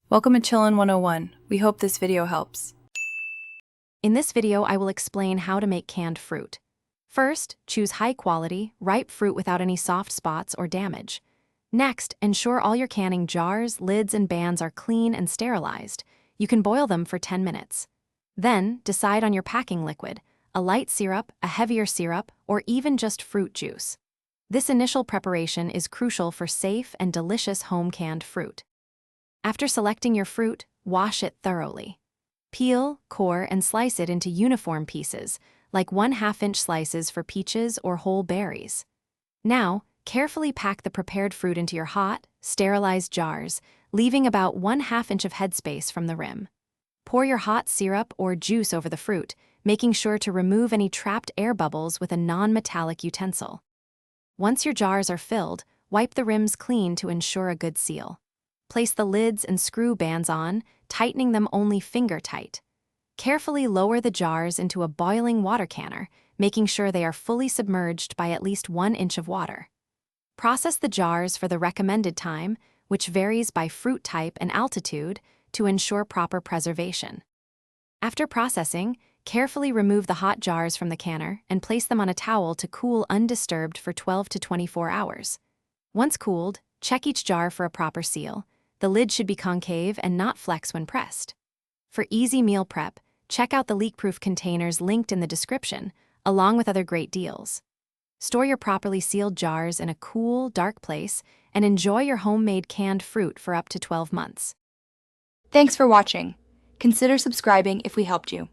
Welcome to Chillin' 101. We hope this video helps. In this video, I will explain how to make canned fruit. First, choose high-quality, ripe fruit without any soft spots or damage. Next, ensure all your canning jars, lids, and bands are clean and sterilized. You can boil them for 10 minutes. Then, decide on your packing liquid, a light syrup, a heavier syrup, or even just fruit juice. This initial preparation is crucial for safe and delicious home-canned fruit. After selecting your fruit, wash it thoroughly. Peel, core, and slice it into uniform pieces, like 1/2-inch slices for peaches or whole berries. Now, carefully pack the prepared fruit into your hot, sterilized jars, leaving about 1/2 inch of headspace from the rim. Pour your hot syrup or juice over the fruit, making sure to remove any trapped air bubbles with a non-metallic utensil. Once your jars are filled, wipe the rims clean to ensure a good seal. Place the lids and screw bands on, tightening them only finger tight. Carefully lower the jars into a boiling water canner, making sure they are fully submerged by at least 1 inch of water. Process the jars for the recommended time, which varies by fruit type and altitude, to ensure proper preservation. After processing, carefully remove the hot jars from the canner and place them on a towel to cool undisturbed for 12 to 24 hours. Once cooled, check each jar for a proper seal. The lid should be concave and not flex when pressed. For easy meal prep, check out the leak-proof containers linked in the description, along with other great deals. Store your properly sealed jars in a cool, dark place and enjoy your homemade canned fruit for up to 12 months. Thanks for watching. Consider subscribing if we helped you.